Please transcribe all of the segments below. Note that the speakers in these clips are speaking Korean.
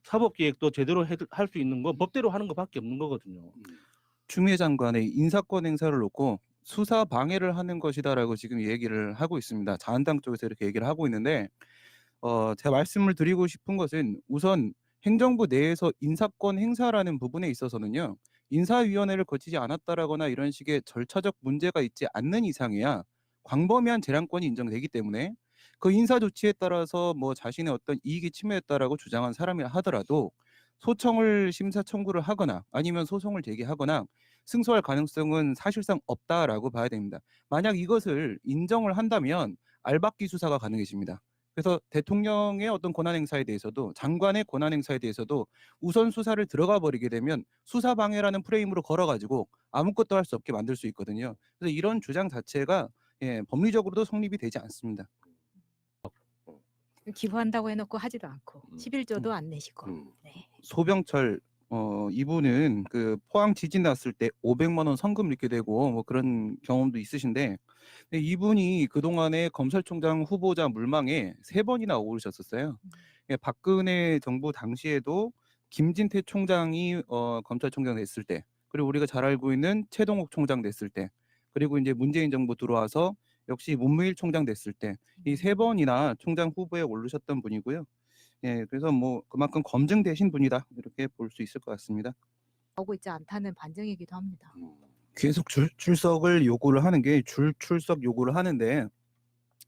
사법계획도 제대로 할 수 있는 건 법대로 하는 것밖에 없는 거거든요. 추미애 장관의 인사권 행사를 놓고 수사 방해를 하는 것이다라고 지금 얘기를 하고 있습니다. 자한당 쪽에서 이렇게 얘기를 하고 있는데 제가 말씀을 드리고 싶은 것은 우선 행정부 내에서 인사권 행사라는 부분에 있어서는요. 인사위원회를 거치지 않았다라거나 이런 식의 절차적 문제가 있지 않는 이상이야 광범위한 재량권이 인정되기 때문에 그 인사 조치에 따라서 뭐 자신의 어떤 이익이 침해했다라고 주장한 사람이라 하더라도 소청을 심사 청구를 하거나 아니면 소송을 제기하거나 승소할 가능성은 사실상 없다라고 봐야 됩니다. 만약 이것을 인정을 한다면 알박기 수사가 가능해집니다. 그래서 대통령의 어떤 권한 행사에 대해서도 장관의 권한 행사에 대해서도 우선 수사를 들어가 버리게 되면 수사 방해라는 프레임으로 걸어가지고 아무것도 할 수 없게 만들 수 있거든요. 그래서 이런 주장 자체가 법리적으로도 성립이 되지 않습니다. 기부한다고 해놓고 하지도 않고 11조도 안 내시고. 네. 소병철 이분은 그 포항 지진 났을 때 500만 원 성금 이렇게 되고 뭐 그런 경험도 있으신데 이분이 그동안에 검찰총장 후보자 물망에 3번이나 오르셨었어요. 박근혜 정부 당시에도 김진태 총장이 검찰총장 됐을 때, 그리고 우리가 잘 알고 있는 최동욱 총장 됐을 때, 그리고 이제 문재인 정부 들어와서 역시 문무일 총장 됐을 때 이 3번이나 총장 후보에 오르셨던 분이고요. 그래서 뭐 그만큼 검증되신 분이다 이렇게 볼 수 있을 것 같습니다. 나오고 있지 않다는 반증이기도 합니다. 계속 출석을 요구를 하는 게 출석 요구를 하는데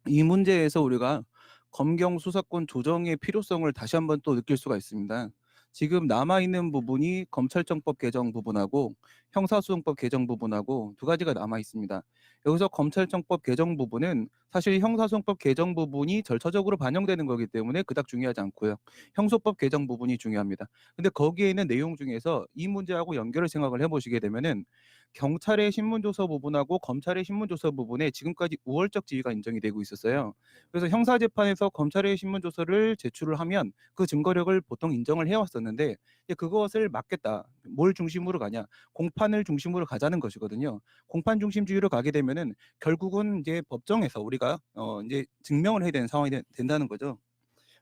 이 문제에서 우리가 검경 수사권 조정의 필요성을 다시 한번 또 느낄 수가 있습니다. 지금 남아있는 부분이 검찰청법 개정 부분하고 형사소송법 개정 부분하고 두 가지가 남아 있습니다. 여기서 검찰청법 개정 부분은 사실 형사소송법 개정 부분이 절차적으로 반영되는 거기 때문에 그닥 중요하지 않고요. 형소법 개정 부분이 중요합니다. 근데 거기에 있는 내용 중에서 이 문제하고 연결을 생각을 해보시게 되면은 경찰의 신문조서 부분하고 검찰의 신문조서 부분에 지금까지 우월적 지위가 인정이 되고 있었어요. 그래서 형사재판에서 검찰의 신문조서를 제출을 하면 그 증거력을 보통 인정을 해왔었는데 그것을 막겠다. 뭘 중심으로 가냐? 공판을 중심으로 가자는 것이거든요. 공판 중심주의로 가게 되면은 결국은 이제 법정에서 우리가 이제 증명을 해야 되는 상황이 된다는 거죠.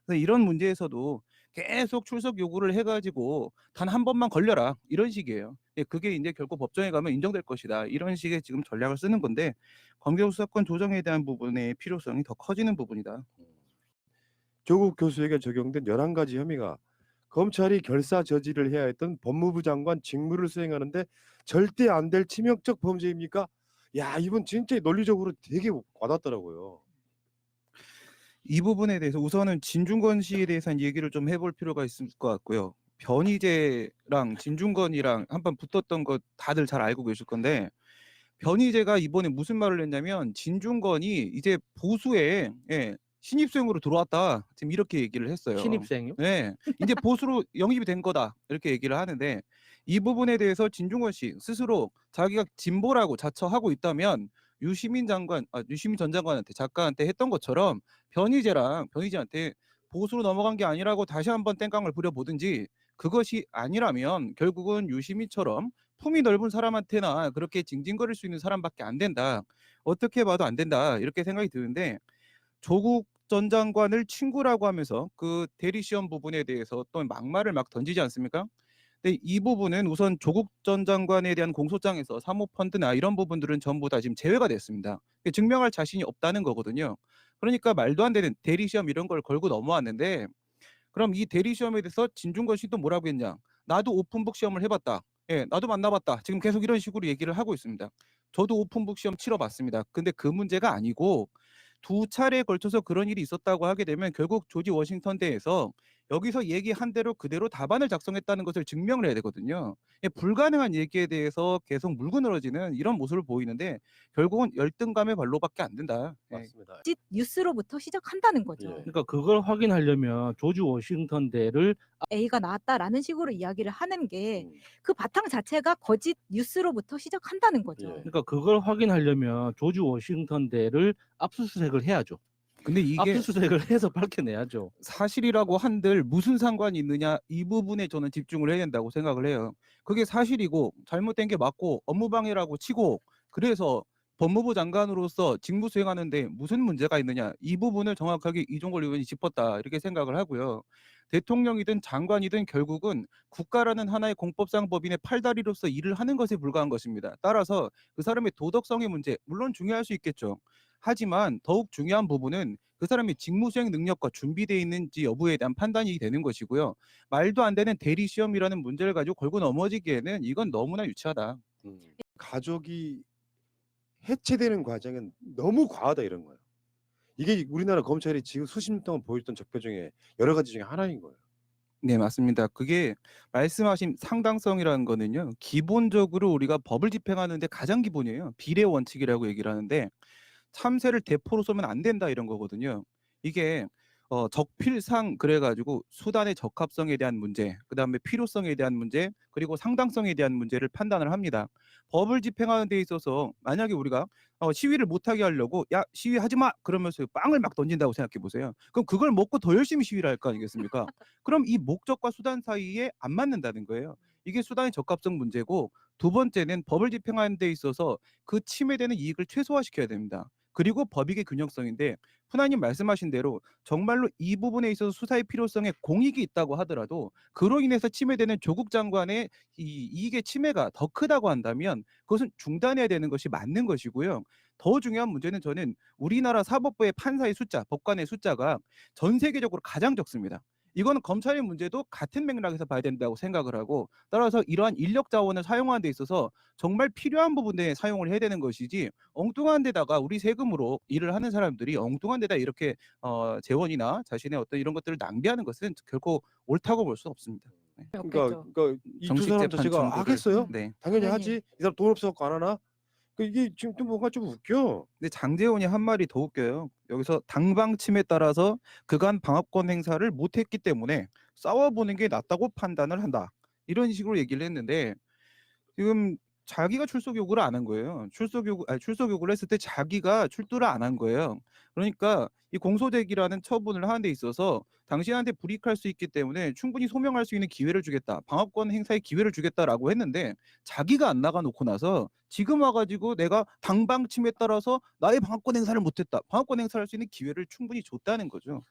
그래서 이런 문제에서도 계속 출석 요구를 해가지고 단 한 번만 걸려라 이런 식이에요. 그게 이제 결국 법정에 가면 인정될 것이다 이런 식의 지금 전략을 쓰는 건데 검경 수사권 조정에 대한 부분의 필요성이 더 커지는 부분이다. 조국 교수에게 적용된 11가지 혐의가 검찰이 결사 저지를 해야 했던 법무부 장관 직무를 수행하는데 절대 안 될 치명적 범죄입니까? 야, 이분 진짜 논리적으로 되게 와닿더라고요. 이 부분에 대해서 우선은 진중권 씨에 대해서 얘기를 좀 해볼 필요가 있을 것 같고요. 변희재랑 진중권이랑 한번 붙었던 거 다들 잘 알고 계실 건데 변희재가 이번에 무슨 말을 했냐면 진중권이 이제 보수에 신입생으로 들어왔다 지금 이렇게 얘기를 했어요. 신입생이요? 네, 이제 보수로 영입이 된 거다 이렇게 얘기를 하는데 이 부분에 대해서 진중권 씨 스스로 자기가 진보라고 자처하고 있다면 유시민 전 장관한테 작가한테 했던 것처럼 변희재한테 보수로 넘어간 게 아니라고 다시 한번 땡깡을 부려보든지 그것이 아니라면 결국은 유시민처럼 품이 넓은 사람한테나 그렇게 징징거릴 수 있는 사람밖에 안 된다. 어떻게 봐도 안 된다. 이렇게 생각이 드는데 조국 전 장관을 친구라고 하면서 그 대리 시험 부분에 대해서 또 막말을 막 던지지 않습니까? 근데 이 부분은 우선 조국 전 장관에 대한 공소장에서 사모펀드나 이런 부분들은 전부 다 지금 제외가 됐습니다. 증명할 자신이 없다는 거거든요. 그러니까 말도 안 되는 대리 시험 이런 걸 걸고 넘어왔는데 그럼 이 대리 시험에 대해서 진중권 씨도 뭐라고 했냐? 나도 오픈북 시험을 해봤다. 나도 만나봤다. 지금 계속 이런 식으로 얘기를 하고 있습니다. 저도 오픈북 시험 치러봤습니다. 근데 그 문제가 아니고 2차례에 걸쳐서 그런 일이 있었다고 하게 되면 결국 조지 워싱턴 대에서 여기서 얘기한 대로 그대로 답안을 작성했다는 것을 증명을 해야 되거든요. 불가능한 얘기에 대해서 계속 물고 늘어지는 이런 모습을 보이는데 결국은 열등감의 발로밖에 안 된다. 맞습니다. 뉴스로부터 시작한다는 거죠. 그러니까 그걸 확인하려면 조지 워싱턴 대를 A가 나왔다라는 식으로 이야기를 하는 게 그 바탕 자체가 거짓 뉴스로부터 시작한다는 거죠. 그러니까 그걸 확인하려면 조지 워싱턴 대를 압수수색을 해야죠. 근데 이게 압수수색을 해서 밝혀내야죠. 사실이라고 한들 무슨 상관이 있느냐 이 부분에 저는 집중을 해야 된다고 생각을 해요. 그게 사실이고 잘못된 게 맞고 업무방해라고 치고 그래서 법무부 장관으로서 직무 수행하는데 무슨 문제가 있느냐, 이 부분을 정확하게 이종걸 의원이 짚었다 이렇게 생각을 하고요. 대통령이든 장관이든 결국은 국가라는 하나의 공법상 법인의 팔다리로서 일을 하는 것에 불과한 것입니다. 따라서 그 사람의 도덕성의 문제 물론 중요할 수 있겠죠. 하지만 더욱 중요한 부분은 그 사람의 직무 수행 능력과 준비되어 있는지 여부에 대한 판단이 되는 것이고요. 말도 안 되는 대리 시험이라는 문제를 가지고 걸고 넘어지기에는 이건 너무나 유치하다. 가족이 해체되는 과정은 너무 과하다 이런 거예요. 이게 우리나라 검찰이 지금 수십 년 동안 보여줬던 적폐 중에 여러 가지 중에 하나인 거예요. 네, 맞습니다. 그게 말씀하신 상당성이라는 거는요. 기본적으로 우리가 법을 집행하는데 가장 기본이에요. 비례 원칙이라고 얘기를 하는데 참새를 대포로 쏘면 안 된다 이런 거거든요. 이게 적필상 그래가지고 수단의 적합성에 대한 문제, 그다음에 필요성에 대한 문제, 그리고 상당성에 대한 문제를 판단을 합니다. 법을 집행하는 데 있어서 만약에 우리가 시위를 못하게 하려고 야 시위하지 마 그러면서 빵을 막 던진다고 생각해 보세요. 그럼 그걸 먹고 더 열심히 시위를 할 거 아니겠습니까? 그럼 이 목적과 수단 사이에 안 맞는다는 거예요. 이게 수단의 적합성 문제고, 두 번째는 법을 집행하는 데 있어서 그 침해되는 이익을 최소화시켜야 됩니다. 그리고 법익의 균형성인데, 훈아님 말씀하신 대로 정말로 이 부분에 있어서 수사의 필요성에 공익이 있다고 하더라도 그로 인해서 침해되는 조국 장관의 이 이익의 침해가 더 크다고 한다면 그것은 중단해야 되는 것이 맞는 것이고요. 더 중요한 문제는 저는 우리나라 사법부의 판사의 숫자, 법관의 숫자가 전 세계적으로 가장 적습니다. 이거는 검찰의 문제도 같은 맥락에서 봐야 된다고 생각을 하고, 따라서 이러한 인력 자원을 사용하는 데 있어서 정말 필요한 부분에 사용을 해야 되는 것이지, 엉뚱한 데다가 우리 세금으로 일을 하는 사람들이 엉뚱한 데다 이렇게 재원이나 자신의 어떤 이런 것들을 낭비하는 것은 결코 옳다고 볼 수 없습니다. 네. 없겠죠. 그러니까 이 두 정식 사람 재판 자체가 청구를. 하겠어요? 네. 당연히 당연히. 하지. 이 사람 돈 없어갖고 안 하나? 이게 지금 또 뭔가 좀 웃겨. 근데 장제원이 한 말이 더 웃겨요. 여기서 당방침에 따라서 그간 방어권 행사를 못했기 때문에 싸워보는 게 낫다고 판단을 한다. 이런 식으로 얘기를 했는데, 지금 자기가 출석 요구를 안 한 거예요. 출석 요구를 했을 때 자기가 출두를 안 한 거예요. 그러니까 이 공소제기라는 처분을 하는 데 있어서 당신한테 불이익할 수 있기 때문에 충분히 소명할 수 있는 기회를 주겠다, 방어권 행사의 기회를 주겠다라고 했는데, 자기가 안 나가 놓고 나서 지금 와가지고 내가 당방침에 따라서 나의 방어권 행사를 못했다, 방어권 행사할 수 있는 기회를 충분히 줬다는 거죠.